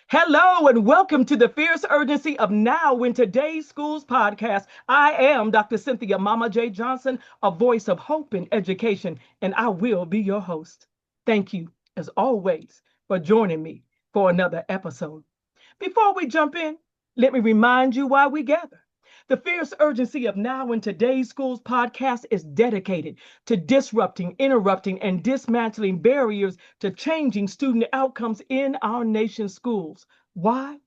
Hello and welcome to the Fierce Urgency of Now in Today's Schools podcast. I am Dr. Cynthia Mama J. Johnson, a voice of hope in education, and I will be your host. Thank you, as always, for joining me for another episode. Before we jump in, let me remind you why we gather. The Fierce Urgency of Now in Today's Schools podcast is dedicated to disrupting, interrupting, and dismantling barriers to changing student outcomes in our nation's schools. Why?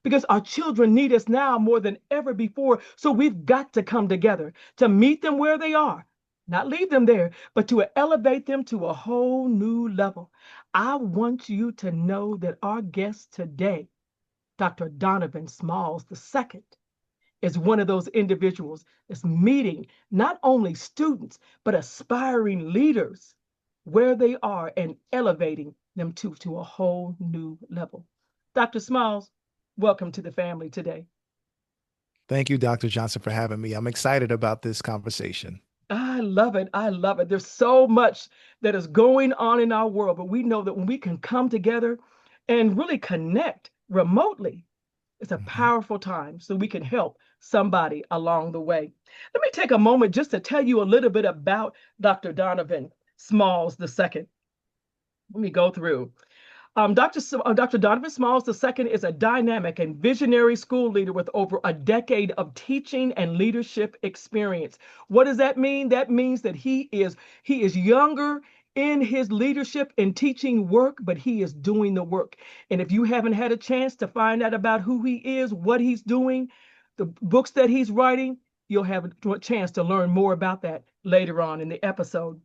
Because our children need us now more than ever before. So we've got to come together to meet them where they are, not leave them there, but to elevate them to a whole new level. I want you to know that our guest today, Dr. Donovan Smalls II, is one of those individuals that's meeting not only students, but aspiring leaders where they are and elevating them to a whole new level. Dr. Smalls, welcome to the family today. Thank you, Dr. Johnson, for having me. I'm excited about this conversation. I love it. I love it. There's so much that is going on in our world, but we know that when we can come together and really connect remotely, it's a Mhm. powerful time so we can help somebody along the way. Let me take a moment just to tell you a little bit about Dr. Donovan Smalls II. Let me go through. Dr. Donovan Smalls II is a dynamic and visionary school leader with over a decade of teaching and leadership experience. What does that mean? That means that he is younger in his leadership and teaching work, but he is doing the work. And if you haven't had a chance to find out about who he is, what he's doing, the books that he's writing, you'll have a chance to learn more about that later on in the episode.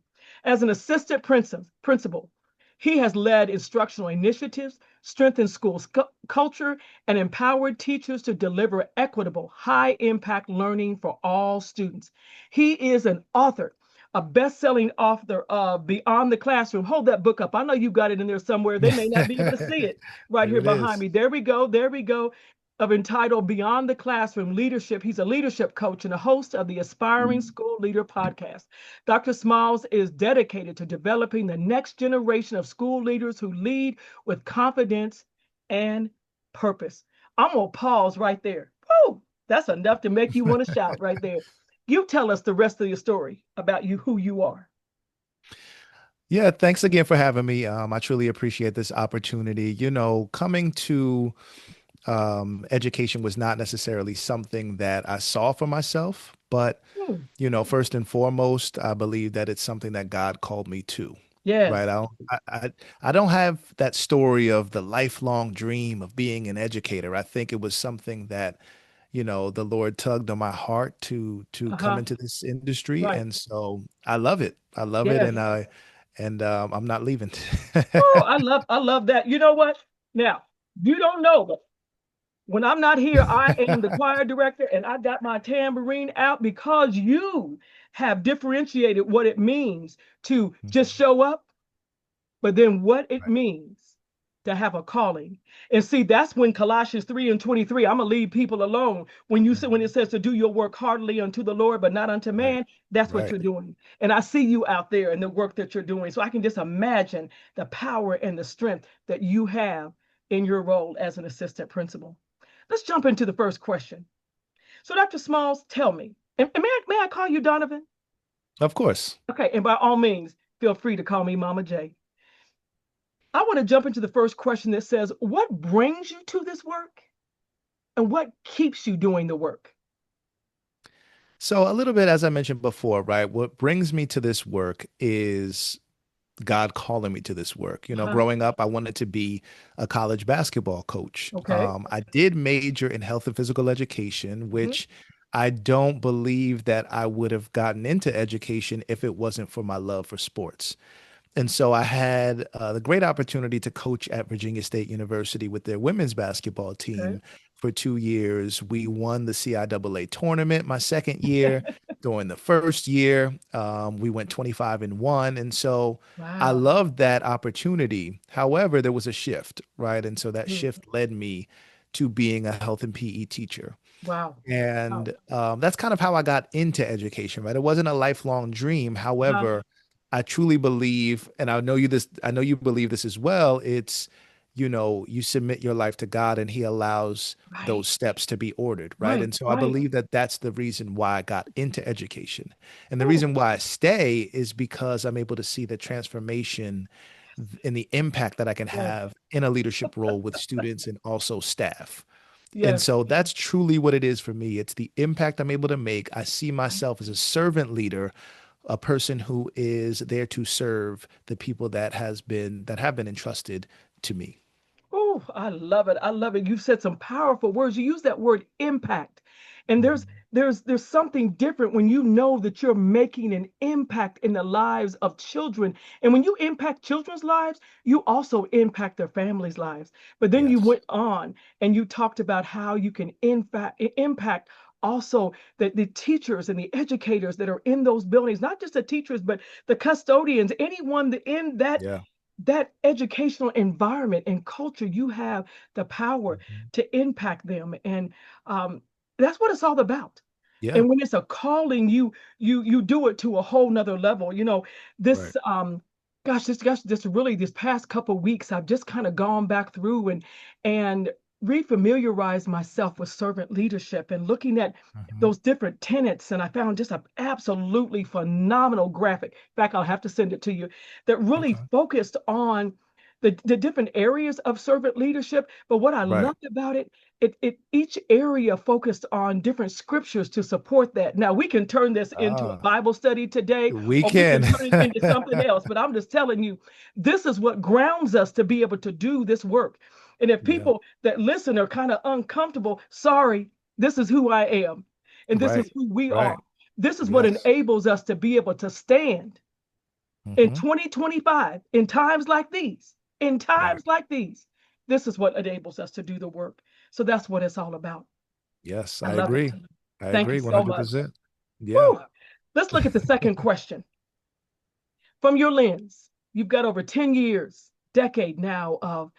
As an assistant principal, he has led instructional initiatives, strengthened school culture, and empowered teachers to deliver equitable, high impact learning for all students. He is an author, a best selling author of Beyond the Classroom. Hold that book up. I know you got it in there somewhere. They may not be able to see it right Here here it behind is. me. There we go. There we go. Of entitled Beyond the Classroom Leadership. He's a leadership coach and a host of the Aspiring School Leader podcast. Dr. Smalls is dedicated to developing the next generation of school leaders who lead with confidence and purpose. I'm going to pause right there. Woo, that's enough to make you want to shout right there. You tell us the rest of your story about you, who you are. Yeah, thanks again for having me. I truly appreciate this opportunity. Coming to education was not necessarily something that I saw for myself, but Hmm. first and foremost, I believe that it's something that God called me to. Right. Yes. I don't have that story of the lifelong dream of being an educator. I think it was something that the Lord tugged on my heart to come Uh-huh. into this industry, Right. and so I love it. I love it, Yes. and I'm not leaving. Oh, I love that. You know what? Now, you don't know, but when I'm not here, I am the choir director and I got my tambourine out because you have differentiated what it means to just Mhm. show up, but then what it Right, means to have a calling. And see, that's when Colossians 3 and 23, I'm gonna leave people alone. When it mhm, says to do your work heartily unto the Lord, but not unto right, man, that's what right. you're doing. And I see you out there and the work that you're doing. So I can just imagine the power and the strength that you have in your role as an assistant principal. Let's jump into the first question. So, Dr. Smalls, tell me, and may I call you Donovan? Of course. Okay, and by all means, feel free to call me Mama J. I want to jump into the first question that says, what brings you to this work and what keeps you doing the work? So a little bit, as I mentioned before, right? What brings me to this work is God calling me to this work. Uh-huh. Growing up, I wanted to be a college basketball coach. Okay. I did major in health and physical education, Mhm. which I don't believe that I would have gotten into education if it wasn't for my love for sports. And so I had the great opportunity to coach at Virginia State University with their women's basketball Okay. team for 2 years. We won the CIAA tournament my second year. During the first year, we went 25-1. And so I Wow. loved that opportunity. However, there was a shift, right? And so that Mm. shift led me to being a health and PE teacher. Wow. Wow. And that's kind of how I got into education, right? It wasn't a lifelong dream. Uh-huh. However, I truly believe, and I know you believe this as well. It's you submit your life to God and he allows Right, those steps to be ordered, right? right, And so I right. believe that that's the reason why I got into education. And the Ooh, reason why I stay is because I'm able to see the transformation and the impact that I can yes, have in a leadership role with students and also staff. And yes. so that's truly what it is for me. It's the impact I'm able to make. I see myself as a servant leader, a person who is there to serve the people that have been entrusted to me. Oh, I love it. I love it. You said some powerful words. You use that word impact. And there's Mhm. there's something different when you know that you're making an impact in the lives of children. And when you impact children's lives, you also impact their families' lives. But then you Yes. went on and you talked about how you can impact also the teachers and the educators that are in those buildings, not just the teachers, but the custodians, anyone that in Yeah. that educational environment and culture, you have the power Mhm. to impact them. And that's what it's all about. Yeah. And when it's a calling, you do it to a whole nother level. Right. This this really this past couple weeks, I've just kind of gone back through and refamiliarized myself with servant leadership and looking at Mhm. those different tenets. And I found just an absolutely phenomenal graphic. In fact, I'll have to send it to you that really Okay. focused on the different areas of servant leadership. But what I Right. loved about it, it each area focused on different scriptures to support that. Now we can turn this into a Ah, Bible study today, we or we can. can turn it into something else. But I'm just telling you, this is what grounds us to be able to do this work. And if Yeah. people that listen are kind of uncomfortable, sorry, this is who I am. And this is Right. who we are. Right. This is what Yes. enables us to be able to stand in Hmm. 2025 in Right. times like these. This is what enables us to do the work. So that's what it's all about. Yes, I I love it. agree. I Thank you agree so much. 100%. Yeah. Woo. Let's look at the second question. From your lens, you've got over 10 years, decade now of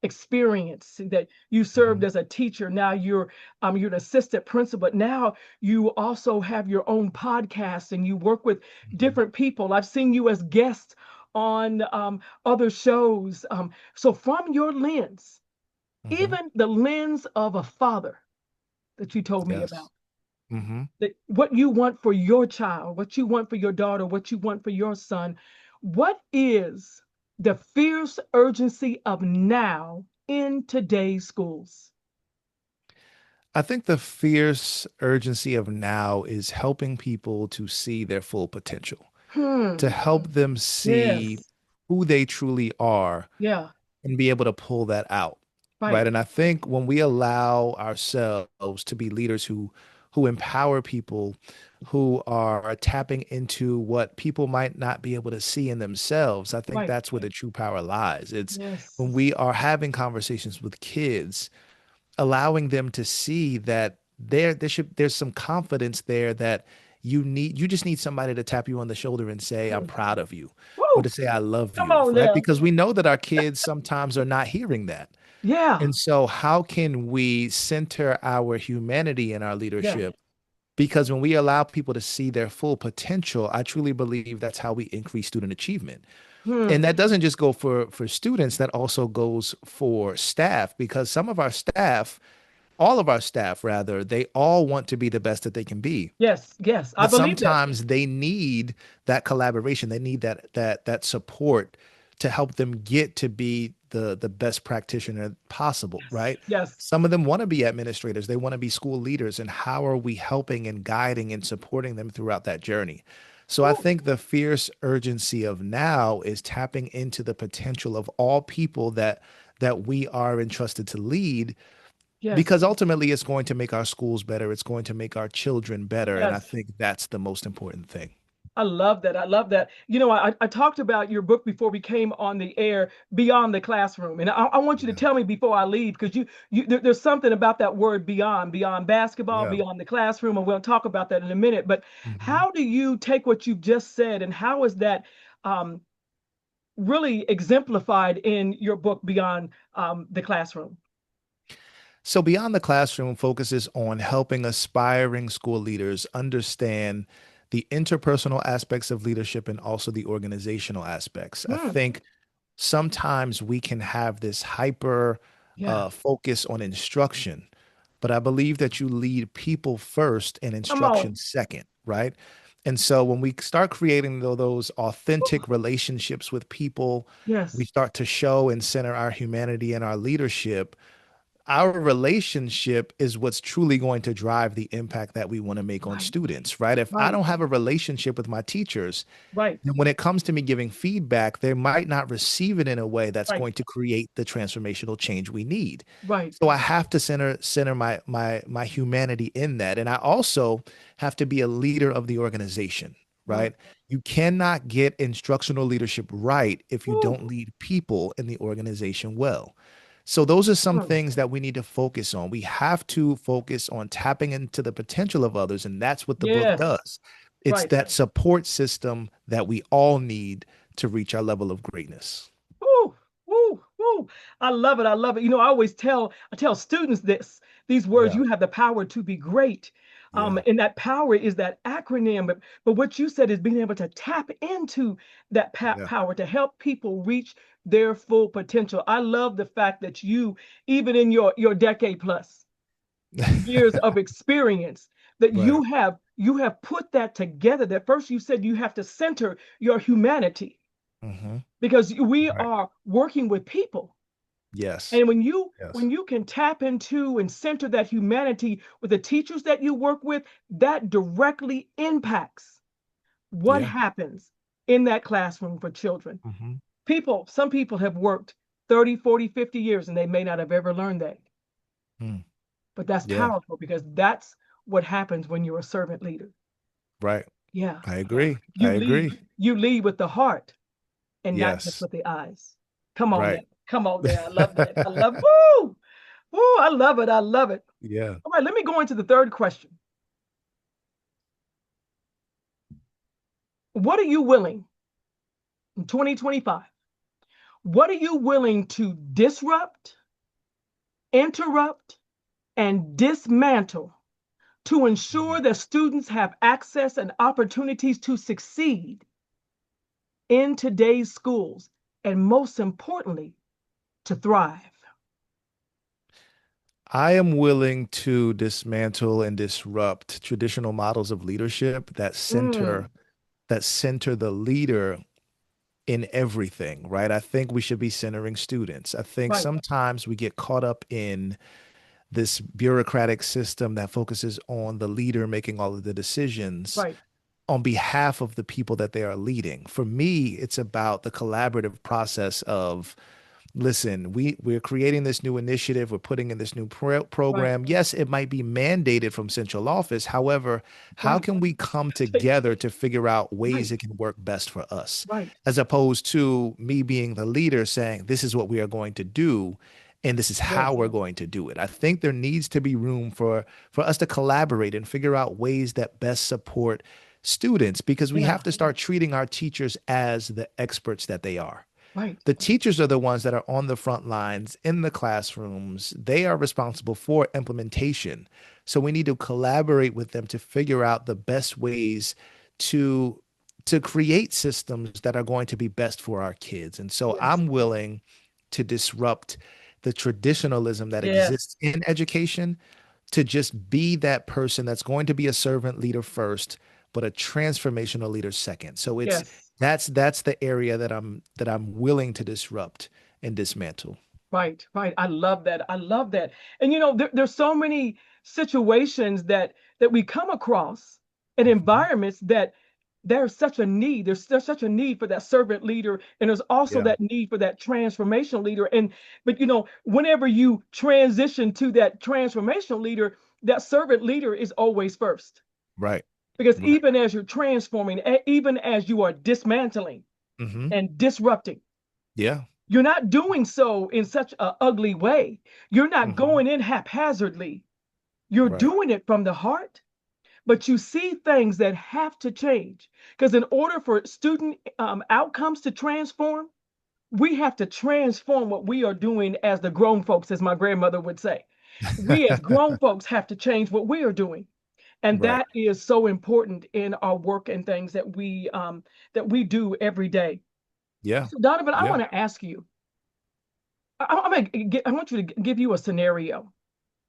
experience that you served Hmm. as a teacher. Now you're an assistant principal, but now you also have your own podcast and you work with Hmm. different people. I've seen you as guests on other shows. So from your lens, Hmm. even the lens of a father that you told me about, Yes. Hmm. that what you want for your child, what you want for your daughter, what you want for your son. What is the fierce urgency of now in today's schools? I think the fierce urgency of now is helping people to see their full potential, to Hmm. help them see Yes. who they truly are Yeah. and be able to pull that out. Right. Right. And I think when we allow ourselves to be leaders who empower people, who are tapping into what people might not be able to see in themselves, I think Right. that's where the true power lies. It's Yes. when we are having conversations with kids, allowing them to see that there's some confidence there that you just need somebody to tap you on the shoulder and say, I'm Hmm. proud of you, or Woo. to say, I love Come you, on right? now. Because we know that our kids sometimes are not hearing that. Yeah. And so, how can we center our humanity in our Yeah. leadership? Because when we allow people to see their full potential, I truly believe that's how we increase student achievement. And Hmm. that doesn't just go for students, that also goes for staff, because some of our staff, all of our staff rather, they all want to be the best that they can be. Yes. Yes. I But believe that. sometimes they need that collaboration. They need that support to help them get to be the best practitioner possible, Yes. right? Yes. Some of them want to be administrators. They want to be school leaders. And how are we helping and guiding and supporting them throughout that journey? So I Woo. think the fierce urgency of now is tapping into the potential of all people that we are entrusted to lead, Yes. because ultimately it's going to make our schools better. It's going to make our children better. And I Yes. think that's the most important thing. I love that. I love that. I talked about your book before we came on the air, Beyond the Classroom. And I want you to Yeah. tell me before I leave, because there's something about that word beyond basketball, Yeah. beyond the classroom, and we'll talk about that in a minute. But Mhm. how do you take what you've just said and how is that um, really exemplified in your book, Beyond the Classroom? So Beyond the Classroom focuses on helping aspiring school leaders understand the interpersonal aspects of leadership and also the organizational aspects. I Hmm. think sometimes we can have this hyper Yeah. focus on instruction, but I believe that you lead people first and Come on. instruction second, right? And so when we start creating those authentic relationships with people, we Yes. start to show and center our humanity and our leadership. Our relationship is what's truly going to drive the impact that we want to make on Right. students, right? If I Right. don't have a relationship with my teachers, Right. then when it comes to me giving feedback, they might not receive it in a way that's Right. going to create the transformational change we need. Right. So I have to center my humanity in that. And I also have to be a leader of the organization, Right. right? You cannot get instructional leadership right if you Woo. don't lead people in the organization well. So those are some Mm. things that we need to focus on. We have to focus on tapping into the potential of others, and that's what the book Yes. does. It's Right. that support system that we all need to reach our level of greatness. Woo. Woo. Woo. I love it. I love it. I tell students these words, Yeah. you have the power to be great. Yeah. And that power is that acronym. But what you said is being able to tap into that Yeah. power to help people reach their full potential. I love the fact that you, even in your decade plus years of experience, that Right. you have put that together. That first you said you have to center your humanity Hmm. because we Right. are working with people. Yes. And Yes. when you can tap into and center that humanity with the teachers that you work with, that directly impacts what Yeah. happens in that classroom for children. Hmm. Some people have worked 30, 40, 50 years and they may not have ever learned that. Mm. But that's Yeah. powerful because that's what happens when you're a servant leader. Right. Yeah, I yeah. agree. I agree. You lead with the heart and not just Yes. with the eyes. Come on Right. there. Come on there. I love that. I love woo! Woo, I love it. I love it. Yeah. All right, let me go into the third question. What are you willing in 2025? What are you willing to disrupt, interrupt, and dismantle to ensure that students have access and opportunities to succeed in today's schools, and most importantly, to thrive? I am willing to dismantle and disrupt traditional models of leadership Mm, that center the leader in everything, right? I think we should be centering students. I think right, sometimes we get caught up in this bureaucratic system that focuses on the leader making all of the decisions right, on behalf of the people that they are leading. For me, it's about the collaborative process of, listen, we're creating this new initiative, we're putting in this new right, program. Yes, it might be mandated from central office. However, how right. can we come Take, together to figure out ways right, it can work best for us, right. as opposed to me being the leader saying, this is what we are going to do and this is how Yes, we're going to do it. I think there needs to be room for us to collaborate and figure out ways that best support students, because we yeah, have to start treating our teachers as the experts that they are. right, The teachers are the ones that are on the front lines in the classrooms. They are responsible for implementation. So we need to collaborate with them to figure out the best ways to to create systems that are going to be best for our kids. And so yes, I'm willing to disrupt the traditionalism that yes, exists in education, to just be that person that's going to be a servant leader first, but a transformational leader second. So yes. that's the area that I'm willing to disrupt and dismantle. Right, right. I love that. I love that. And there's so many situations that we come across in Mhm. environments that there's such a need. There's such a need for that servant leader, and there's also Yeah, that need for that transformational leader. But whenever you transition to that transformational leader, that servant leader is always first. right, Because right. even as you're transforming, even as you are dismantling Hmm. and disrupting, Yeah, you're not doing so in such an ugly way. You're not hmm, going in haphazardly. You're right, doing it from the heart, but you see things that have to change. Because in order for student outcomes to transform, we have to transform what we are doing as the grown folks, as my grandmother would say. We as grown folks have to change what we are doing. And right. that is so important in our work and things that we do every day. Yeah. So Donovan, I Yeah. want to ask you, I want you to give you a scenario.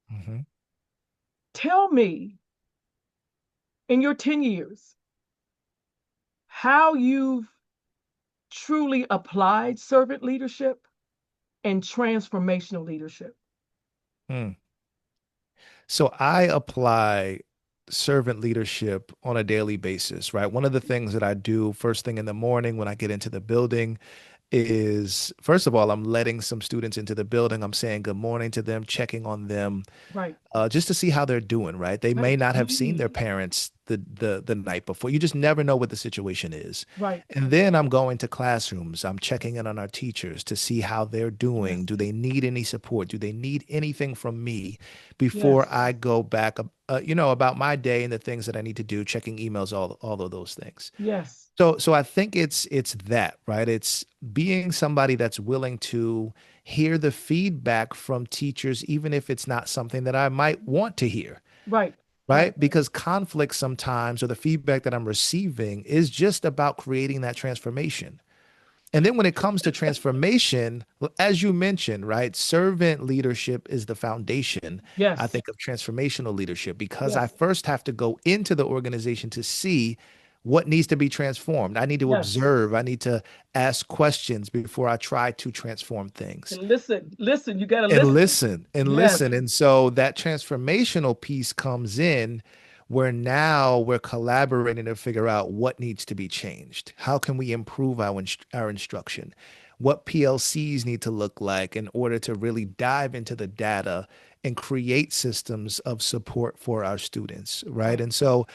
Hmm. Tell me in your 10 years how you've truly applied servant leadership and transformational leadership. Hmm. So I apply servant leadership on a daily basis, right? One of the things that I do first thing in the morning when I get into the building is, first of all, I'm letting some students into the building. I'm saying good morning to them, checking on them, Right, just to see how they're doing, right? They may right, not have seen their mm, parents the night before. You just never know what the situation is. right. And then I'm going to classrooms. I'm checking in on our teachers to see how they're doing. Yes, Do they need any support? Do they need anything from me before yes, I go back, about my day and the things that I need to do, checking emails, all of those things. yes, So I think it's that, right? It's being somebody that's willing to hear the feedback from teachers, even if it's not something that I might want to hear, right, right. right? Because conflict sometimes, or the feedback that I'm receiving, is just about creating that transformation. And then when it comes to transformation, as you mentioned, right, servant leadership is the foundation, I Yes, think, of transformational leadership, because I yes, first have to go into the organization to see what needs to be transformed. I need to yes. observe, I need to ask questions before I try to transform things. And listen, listen, you got to And listen. listen and Yes, listen. And so that transformational piece comes in where now we're collaborating to figure out what needs to be changed. How can we improve our instruction? What PLCs need to look like in order to really dive into the data and create systems of support for our students, right? right. And so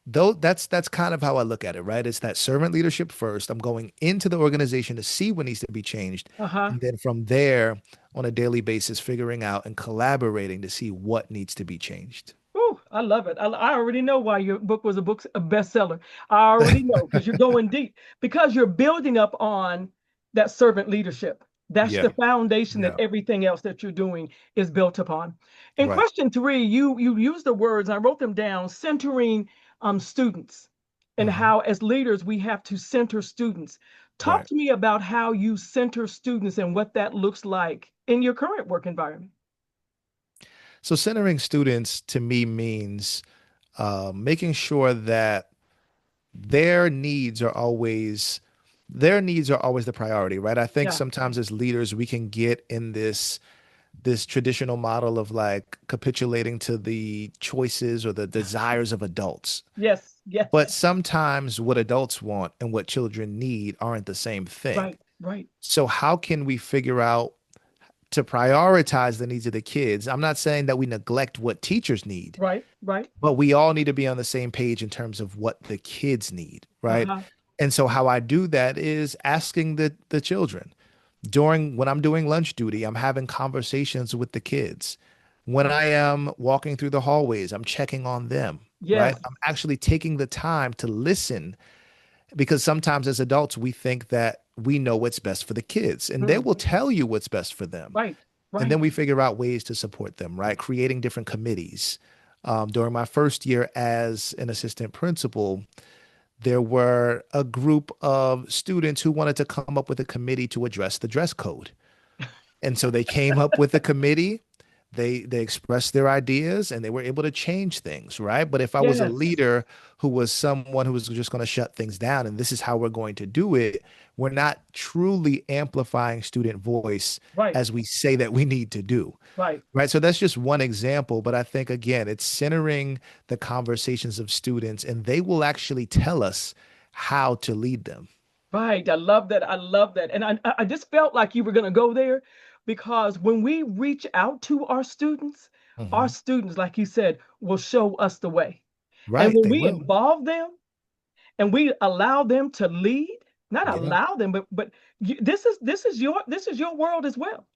though that's kind of how I look at it, right? It's that servant leadership first. I'm going into the organization to see what needs to be changed. Uh-huh. And then from there, on a daily basis, figuring out and collaborating to see what needs to be changed. Ooh, I love it. I already know why your book was a bestseller. I already know because you're going deep, because you're building up on that servant leadership. That's Yeah. the foundation that Yeah. everything else that you're doing is built upon. In Right. question three, you used the words, I wrote them down, centering students and Hmm. how as leaders we have to center students. Talk Right. to me about how you center students and what that looks like in your current work environment. So centering students to me means making sure that their needs are always their needs are always the priority, right? I think Yeah. sometimes as leaders we can get in this traditional model of like capitulating to the choices or the desires of adults. Yes. Yes. But sometimes what adults want and what children need aren't the same thing. Right. Right. So how can we figure out to prioritize the needs of the kids? I'm not saying that we neglect what teachers need, Right. Right. but we all need to be on the same page in terms of what the kids need, right? Uh-huh. And so how I do that is asking the children. During when I'm doing lunch duty, I'm having conversations with the kids. When I am walking through the hallways, I'm checking on them, right? Yes. I'm actually taking the time to listen, because sometimes as adults, we think that we know what's best for the kids, and they Mm. will tell you what's best for them. Right. And Right. then we figure out ways to support them, right? Creating different committees. During my first year as an assistant principal, there were a group of students who wanted to come up with a committee to address the dress code. And so they came up with a committee. They expressed their ideas and they were able to change things, right? But if I was a Yes. leader who was someone who was just going to shut things down and this is how we're going to do it, we're not truly amplifying student voice Right. as we say that we need to do. Right. Right. So that's just one example. But I think, again, it's centering the conversations of students, and they will actually tell us how to lead them. Right. I love that. I love that. And I just felt like you were going to go there because when we reach out to our Hmm. students, like you said, will show us the way. And Right. when They we will. involve them and we allow them to lead, not Yeah. allow them, but this is your world as well.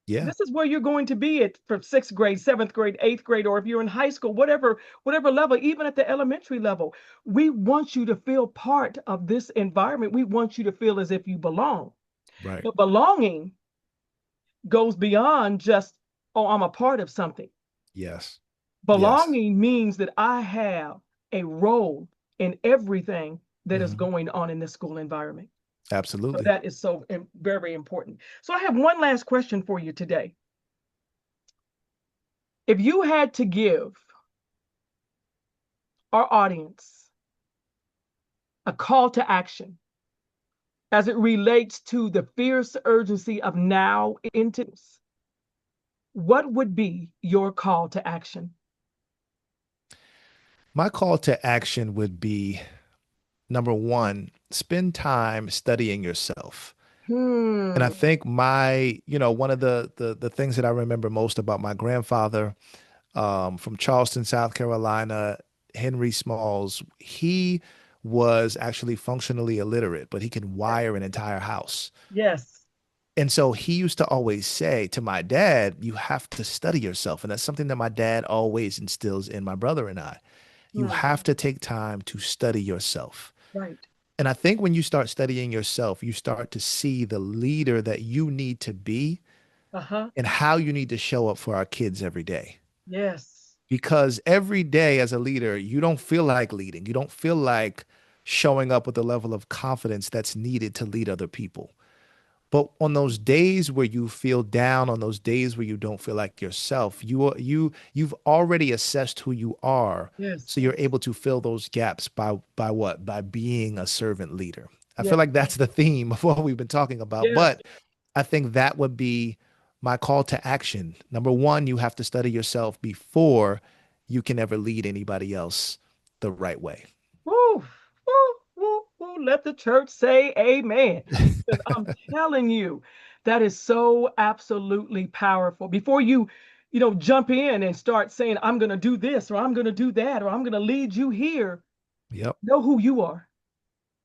Yeah. This is where you're going to be at from sixth grade, seventh grade, eighth grade, or if you're in high school, whatever level, even at the elementary level. We want you to feel part of this environment. We want you to feel as if you belong. Right. But belonging goes beyond just, oh, I'm a part of something. Yes. Yes. Belonging means that I have a role in everything that is Hmm. going on in this school environment. So Absolutely. that is very important. So I have one last question for you today. If you had to give our audience a call to action as it relates to the fierce urgency of now into, what would be your call to action? My call to action would be number one, spend time studying yourself. And I Hmm. think one of the things that I remember most about my grandfather from Charleston, South Carolina, Henry Smalls, he was actually functionally illiterate, but he can wire an entire house. Yes. And so he used to always say to my dad, you have to study yourself. And that's something that my dad always instills in my brother and I. You Hmm. have to take time to study yourself. Right. And I think when you start studying yourself, you start to see the leader that you need to be Uh-huh. and how you need to show up for our kids every day. Yes. Because every day as a leader, you don't feel like leading. You don't feel like showing up with the level of confidence that's needed to lead other people. But on those days where you feel down, on those days where you don't feel like yourself, you've already assessed who you are. Yes. So you're able to fill those gaps by what? By being a servant leader. I feel Yes. like that's the theme of what we've been talking about. Yeah. But I think that would be my call to action. Number one, you have to study yourself before you can ever lead anybody else the right way. Woo, woo, woo, woo. Let the church say amen. Because I'm telling you, that is so absolutely powerful. Before you jump in and start saying, I'm going to do this, or I'm going to do that, or I'm going to lead you here, Yep. know who you are.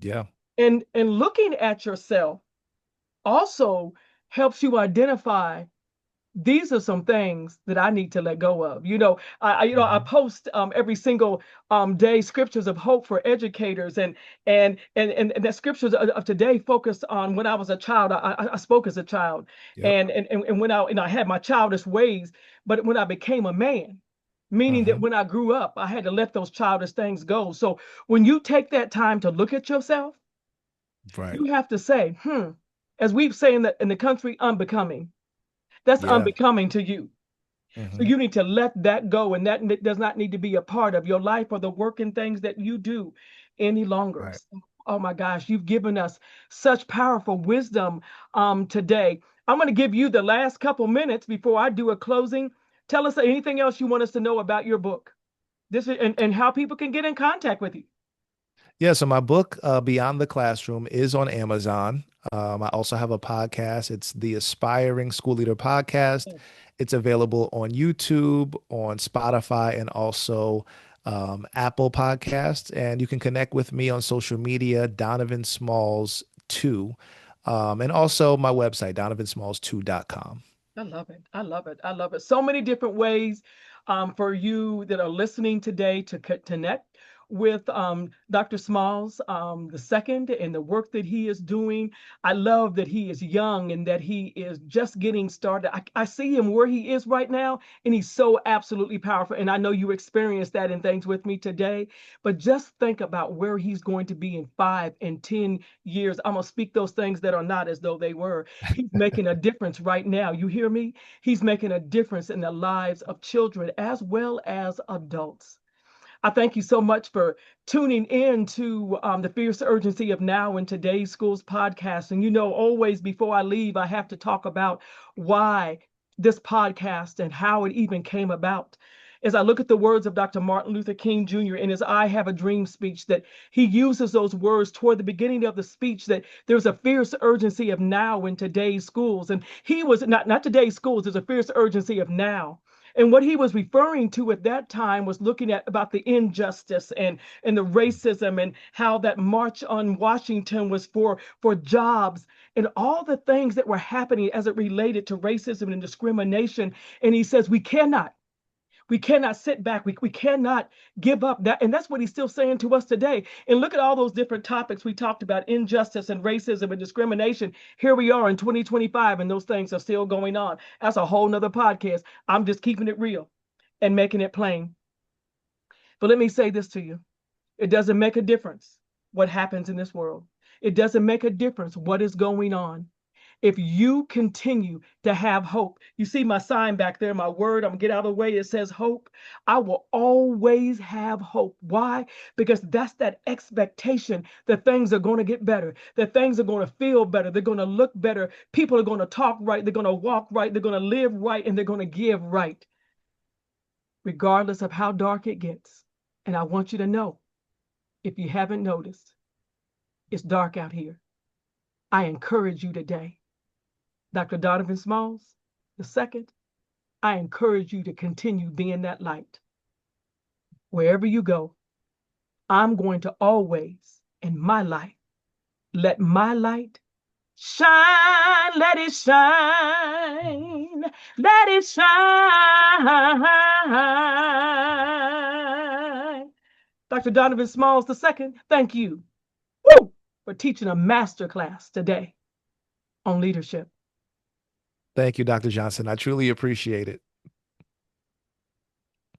Yeah. And looking at yourself also helps you identify these are some things that I need to let go of. I Mhm. post every single day scriptures of hope for educators, and the scriptures of today focused on when I was a child. I spoke as a child, Yep. and when I had my childish ways, but when I became a man, meaning that Hmm. when I grew up, I had to let those childish things go. So when you take that time to look at yourself, Right. you have to say, as we say in the country, unbecoming. That's Yeah. unbecoming to you. So Hmm. you need to let that go, and that does not need to be a part of your life or the work and things that you do any longer. Right. So, oh my gosh, you've given us such powerful wisdom today. I'm going to give you the last couple minutes before I do a closing. Tell us anything else you want us to know about your book, and how people can get in contact with you. Yeah, so my book, Beyond the Classroom, is on Amazon. I also have a podcast. It's the Aspiring School Leader Podcast. It's available on YouTube, on Spotify, and also Apple Podcasts. And you can connect with me on social media, Donovan Smalls 2, and also my website, donovansmalls2.com. I love it. I love it. I love it. So many different ways for you that are listening today to connect with Dr. Smalls the second and the work that he is doing. I love that he is young and that he is just getting started. I see him where he is right now, and he's so absolutely powerful. And I know you experienced that in things with me today, but just think about where he's going to be in 5 and 10 years. I'm going to speak those things that are not as though they were. He's making a difference right now. You hear me? He's making a difference in the lives of children as well as adults. I thank you so much for tuning in to the Fierce Urgency of Now in Today's Schools podcast. And always before I leave, I have to talk about why this podcast and how it even came about. As I look at the words of Dr. Martin Luther King Jr. in his I Have a Dream speech, that he uses those words toward the beginning of the speech, that there's a fierce urgency of now in today's schools. And he was not today's schools, there's a fierce urgency of now. And what he was referring to at that time was looking at about the injustice and the racism, and how that march on Washington was for jobs and all the things that were happening as it related to racism and discrimination. And he says we cannot sit back. We cannot give up that. And that's what he's still saying to us today. And look at all those different topics we talked about: injustice and racism and discrimination. Here we are in 2025, and those things are still going on. That's a whole nother podcast. I'm just keeping it real and making it plain. But let me say this to you: it doesn't make a difference what happens in this world. It doesn't make a difference what is going on. If you continue to have hope, you see my sign back there, my word, I'm gonna get out of the way. It says hope. I will always have hope. Why? Because that's that expectation that things are going to get better, that things are going to feel better, they're going to look better. People are going to talk right, they're going to walk right, they're going to live right, and they're going to give right, regardless of how dark it gets. And I want you to know, if you haven't noticed, it's dark out here. I encourage you today. Dr. Donovan Smalls, II, I encourage you to continue being that light. Wherever you go, I'm going to always, in my life, let my light shine, let it shine, let it shine. Dr. Donovan Smalls, II, thank you, woo, for teaching a masterclass today on leadership. Thank you, Dr. Johnson. I truly appreciate it.